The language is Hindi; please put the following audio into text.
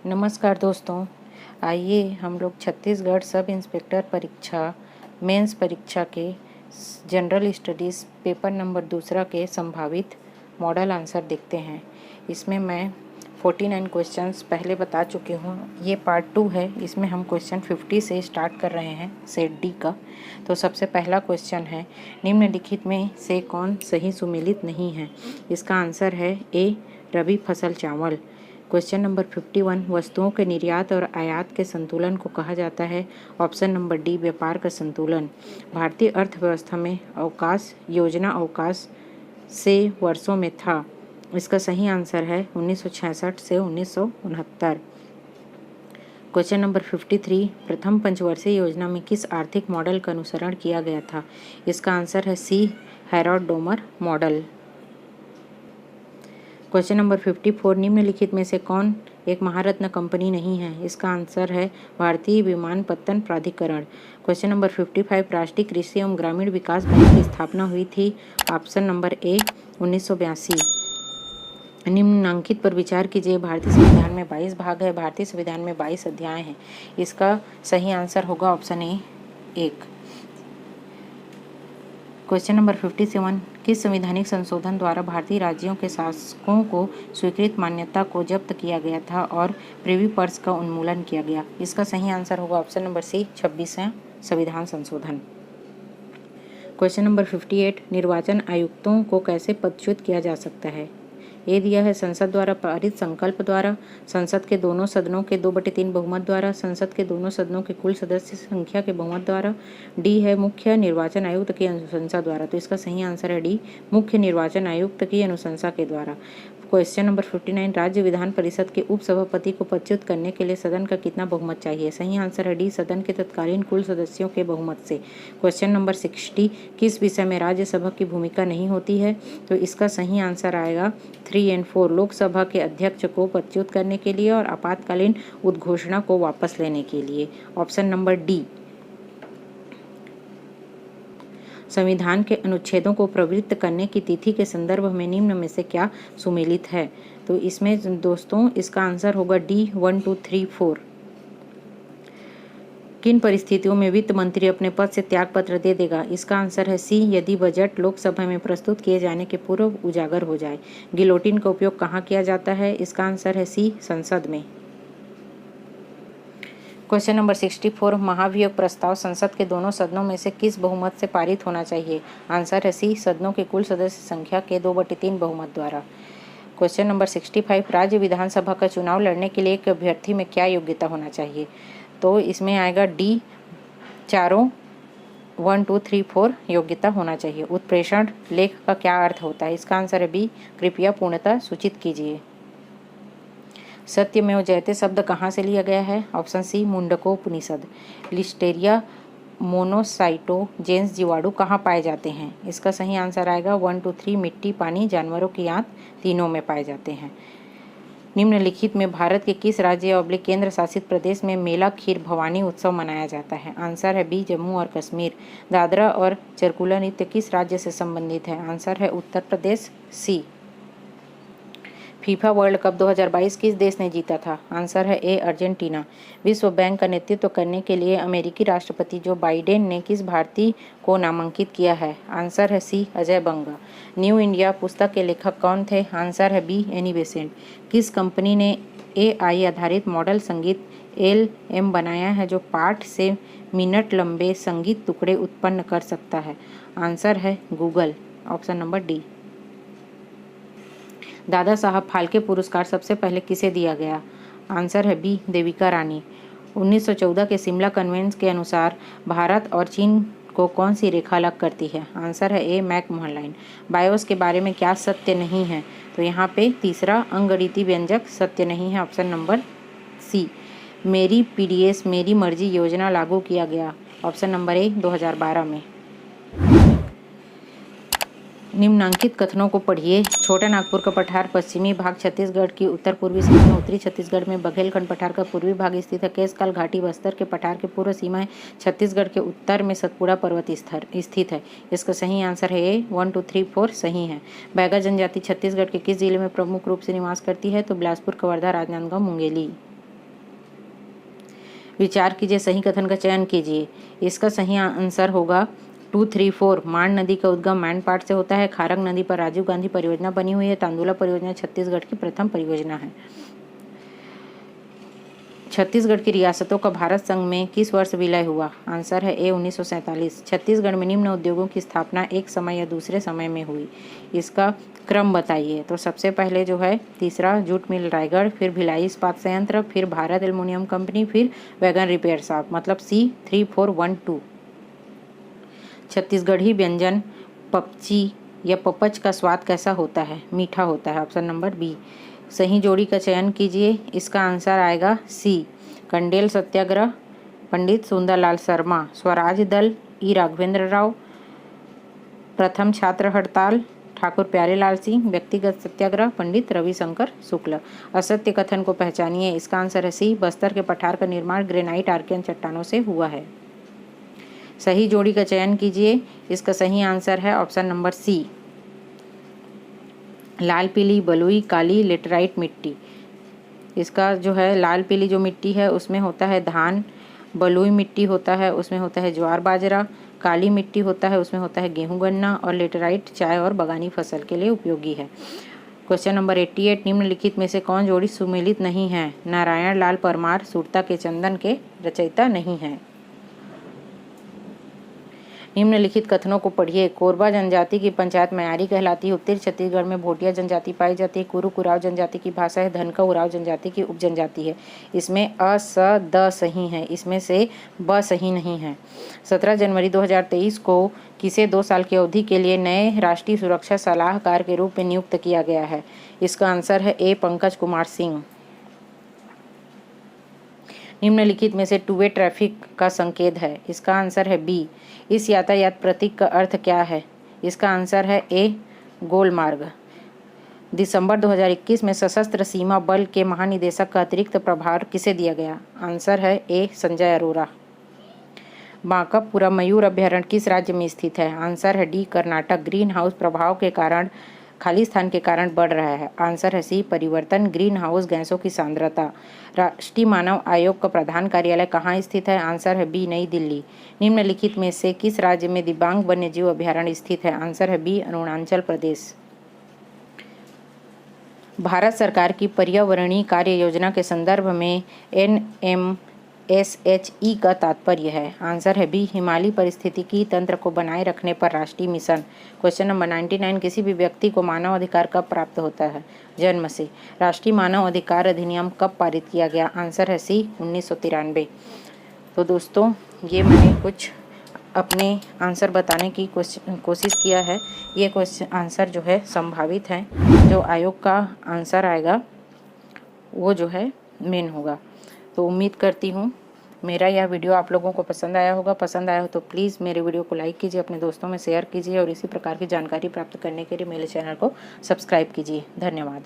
नमस्कार दोस्तों, आइए हम लोग छत्तीसगढ़ सब इंस्पेक्टर परीक्षा मेंस परीक्षा के जनरल स्टडीज़ पेपर नंबर 2 के संभावित मॉडल आंसर देखते हैं। इसमें मैं 49 क्वेश्चंस पहले बता चुकी हूँ। ये पार्ट 2 है। इसमें हम क्वेश्चन 50 से स्टार्ट कर रहे हैं, सेट डी का। तो सबसे पहला क्वेश्चन है, निम्नलिखित में से कौन सही सुमेलित नहीं है? इसका आंसर है ए, रबी फसल चावल। क्वेश्चन नंबर 51, वस्तुओं के निर्यात और आयात के संतुलन को कहा जाता है। ऑप्शन नंबर डी, व्यापार का संतुलन। भारतीय अर्थव्यवस्था में अवकाश योजना अवकाश से वर्षों में था। इसका सही आंसर है 1966 से 1969। क्वेश्चन नंबर 53, प्रथम पंचवर्षीय योजना में किस आर्थिक मॉडल का अनुसरण किया गया था? इसका आंसर है C, Harrod Domar model. Question number 54, निम्नलिखित में से कौन एक महारत्न कंपनी नहीं है? इसका आंसर है भारतीय विमानपत्तन प्राधिकरण। क्वेश्चन नंबर 55, राष्ट्रीय कृषि एवं ग्रामीण विकास बैंक की स्थापना हुई थी। Option number A, 1982। निम्नांकित पर विचार कीजिए। भारतीय संविधान में 22 भाग है। भारतीय संविधान में 22 अध्याय हैं। इसका सही आंसर होगा ऑप्शन ए, 1। क्वेश्चन नंबर 57, किस संवैधानिक संशोधन द्वारा भारतीय राज्यों के शासकों को स्वीकृत मान्यता को जब्त किया गया था और प्रिवी पर्स का उन्मूलन किया गया? इसका सही आंसर होगा ऑप्शन नंबर सी, 26वां संविधान संशोधन। क्वेश्चन नंबर 58, निर्वाचन आयुक्तों को कैसे पदच्युत किया जा सकता है? ए दिया है संसद द्वारा पारित संकल्प द्वारा, संसद के दोनों सदनों के 2/3 बहुमत द्वारा, संसद के दोनों सदनों के कुल सदस्य संख्या के बहुमत द्वारा, डी है मुख्य निर्वाचन आयुक्त की अनुशंसा द्वारा। तो इसका सही आंसर है डी, मुख्य निर्वाचन आयुक्त की अनुशंसा के द्वारा। क्वेश्चन नंबर 59, राज्य विधान परिषद के उपसभापति को पदच्युत करने के लिए सदन का कितना बहुमत चाहिए? सही आंसर है डी, सदन के तत्कालीन कुल सदस्यों के बहुमत से। क्वेश्चन नंबर 60, किस विषय में राज्यसभा की भूमिका नहीं होती है? तो इसका सही आंसर आएगा 3 और 4, लोकसभा के अध्यक्ष को पदच्युत करने के लिए और आपातकालीन उद्घोषणा को वापस लेने के लिए। Option number D. संविधान के अनुच्छेदों को प्रवृत्त करने की तिथि के संदर्भ में निम्न में से क्या सुमेलित है? तो इसमें दोस्तों इसका आंसर होगा डी, 1, 2, 3, 4। किन परिस्थितियों में वित्त मंत्री अपने पद से त्यागपत्र दे देगा? इसका आंसर है सी, यदि बजट लोकसभा में प्रस्तुत किए जाने के पूर्व उजागर हो जाए। गिलोटिन का उपयोग कहाँ किया जाता है? इसका आंसर है सी, संसद में। क्वेश्चन नंबर 64, महाभियोग प्रस्ताव संसद के दोनों सदनों में से किस बहुमत से पारित होना चाहिए? आंसर है सी, सदनों के कुल सदस्य संख्या के 2/3 बहुमत द्वारा। क्वेश्चन नंबर 65, राज्य विधानसभा का चुनाव लड़ने के लिए एक अभ्यर्थी में क्या योग्यता होना चाहिए? तो इसमें आएगा डी, चारों 1, 2, 3, 4 योग्यता होना चाहिए। उत्प्रेषण लेख का क्या अर्थ होता है? इसका आंसर है बी, कृपया पूर्णतः सूचित कीजिए। सत्यमेव जयते शब्द कहाँ से लिया गया है? Option C, Mundakopanishad. लिस्टेरिया मोनोसाइटोजेंस जीवाणु कहाँ पाए जाते हैं? इसका सही आंसर आएगा 1, 2, 3, मिट्टी, पानी, जानवरों की आंत, तीनों में पाए जाते हैं। निम्नलिखित में भारत के किस राज्य और केंद्र शासित प्रदेश में मेला खीर भवानी उत्सव मनाया जाता है? आंसर है बी, जम्मू और कश्मीर। दादरा और चरकुला नृत्य किस राज्य से संबंधित है? आंसर है उत्तर प्रदेश, सी। फीफा वर्ल्ड कप 2022 किस देश ने जीता था? आंसर है ए, अर्जेंटीना। विश्व बैंक का नेतृत्व करने के लिए अमेरिकी राष्ट्रपति जो बाइडेन ने किस भारतीय को नामांकित किया है? आंसर है सी, अजय बंगा। न्यू इंडिया पुस्तक के लेखक कौन थे? आंसर है बी, एनी बेसेंट। किस कंपनी ने AI आधारित मॉडल संगीत LM बनाया है जो पाठ से मिनट लंबे संगीत टुकड़े उत्पन्न कर सकता है? आंसर है Google. Option number D. Dada Saheb Phalke पुरस्कार सबसे पहले किसे दिया गया? आंसर है बी, देविका रानी। 1914 के शिमला कन्वेंशन के अनुसार भारत और चीन को कौन सी रेखा अलग करती है? आंसर है ए, मैक-मोहन लाइन। बायोस के बारे में क्या सत्य नहीं है? तो यहाँ पे तीसरा अंगगणितीय व्यंजक सत्य नहीं है। Option number C. मेरी PDS मेरी मर्जी योजना लागू किया गया? ऑप्शन नंबर ए, 2012 में। निम्नांकित कथनों को पढ़िए। छोटा नागपुर का पठार पश्चिमी भाग छत्तीसगढ़ की उत्तर पूर्वी सीमा में, उत्तरी छत्तीसगढ़ में बघेलखंड पठार का पूर्वी भाग स्थित है। केशकाल घाटी बस्तर के पठार के पूर्व सीमा है। छत्तीसगढ़ के उत्तर में सतपुड़ा पर्वत स्थित है। इसका सही आंसर है ए, 1, 2, 3, 4 सही है। बैगा जनजाति छत्तीसगढ़ के किस जिले में प्रमुख रूप से निवास करती है? तो बिलासपुर, कवर्धा, राजनांदगांव, मुंगेली। विचार कीजिए, सही कथन का चयन कीजिए। इसका सही आंसर होगा 2, 3, 4। मांड नदी का उद्गम मैनपाट से होता है। खारंग नदी पर राजीव गांधी परियोजना बनी हुई है। तांदुला परियोजना छत्तीसगढ़ की प्रथम परियोजना है। छत्तीसगढ़ की रियासतों का भारत संघ में किस वर्ष विलय हुआ? आंसर है ए 1947। छत्तीसगढ़ में निम्न उद्योगों की स्थापना एक समय या दूसरे समय में हुई। इसका क्रम बताइए। तो सबसे पहले जो है तीसरा जूट मिल रायगढ़, फिर भिलाई इस्पात संयंत्र, फिर भारत एल्युमिनियम कंपनी, फिर वैगन रिपेयर शॉप, मतलब C 3, 4, 1, 2। छत्तीसगढ़ी व्यंजन पपची या पपच का स्वाद कैसा होता है? मीठा होता है। Option number B. सही जोड़ी का चयन कीजिए। इसका आंसर आएगा सी, कंडेल सत्याग्रह, पंडित सुंदरलाल शर्मा, स्वराज दल, ई राघवेंद्र राव, प्रथम छात्र हड़ताल, ठाकुर प्यारेलाल सिंह, व्यक्तिगत सत्याग्रह, पंडित रविशंकर शुक्ल। असत्य कथन को पहचानिए। इसका आंसर है सी, बस्तर के पठार का निर्माण ग्रेनाइट आर्कियन चट्टानों से हुआ है। सही जोड़ी का चयन कीजिए। इसका सही आंसर है ऑप्शन नंबर सी, लाल पीली बलुई काली लेटराइट मिट्टी। इसका जो है लाल पीली जो मिट्टी है उसमें होता है धान, बलुई मिट्टी होता है उसमें होता है ज्वार बाजरा, काली मिट्टी होता है उसमें होता है गेहूं गन्ना, और लेटराइट चाय और बागानी फसल के लिए उपयोगी है। क्वेश्चन नंबर 88, निम्नलिखित में से कौन जोड़ी सुमेलित नहीं है? नारायण लाल परमार सुरता के चंदन के रचयिता नहीं है। निम्नलिखित कथनों को पढ़िए। कोरबा जनजाति की पंचायत मयारी कहलाती है। उत्तरी छत्तीसगढ़ में भोटिया जनजाति पाई जाती है। कुरुक उराव जनजाति की भाषा है। धनका उराव जनजाति की उपजनजाति है। इसमें अ, स, द सही है, इसमें से ब सही नहीं है। 17 जनवरी 2023 को किसे 2 साल की अवधि के लिए नए राष्ट्रीय सुरक्षा सलाहकार के रूप में नियुक्त किया गया है? इसका आंसर है ए, पंकज कुमार सिंह। निम्नलिखित में से टू वे ट्रैफिक का संकेत है? इसका आंसर है बी। इस यातायात प्रतीक का अर्थ क्या है? इसका आंसर है ए, गोल मार्ग। दिसंबर 2021 में सशस्त्र सीमा बल के महानिदेशक का अतिरिक्त प्रभार किसे दिया गया? आंसर है ए, संजय अरोरा। बांकापुरा मयूर अभ्यारण्य किस राज्य में स्थित है? आंसर है डी, कर्नाटक। ग्रीन हाउस प्रभाव के कारण खाली स्थान के कारण बढ़ रहा है। आंसर है सी, परिवर्तन। ग्रीन हाउस गैसों की सांद्रता। राष्ट्रीय मानव आयोग का प्रधान कार्यालय कहाँ स्थित है? आंसर है बी, नई दिल्ली। निम्नलिखित में से किस राज्य में दिबांग वन्यजीव अभ्यारण्य स्थित है? आंसर है बी, अरुणाचल प्रदेश। भारत सरकार की पर्यावरणीय कार्य योजना के संदर्भ में NMSHE का तात्पर्य है? आंसर है बी, हिमालयी पारिस्थितिकी तंत्र को बनाए रखने पर राष्ट्रीय मिशन। क्वेश्चन नंबर 99, किसी भी व्यक्ति को मानव अधिकार कब प्राप्त होता है? जन्म से। राष्ट्रीय मानव अधिकार अधिनियम कब पारित किया गया? आंसर है सी, 1993। तो दोस्तों ये मैंने कुछ अपने आंसर बताने की कोशिश किया है। ये क्वेश्चन आंसर जो है संभावित हैं। जो आयोग का आंसर आएगा वो जो है मेन होगा। तो उम्मीद करती हूँ मेरा यह वीडियो आप लोगों को पसंद आया होगा। पसंद आया हो तो प्लीज़ मेरे वीडियो को लाइक कीजिए, अपने दोस्तों में शेयर कीजिए और इसी प्रकार की जानकारी प्राप्त करने के लिए मेरे चैनल को सब्सक्राइब कीजिए। धन्यवाद।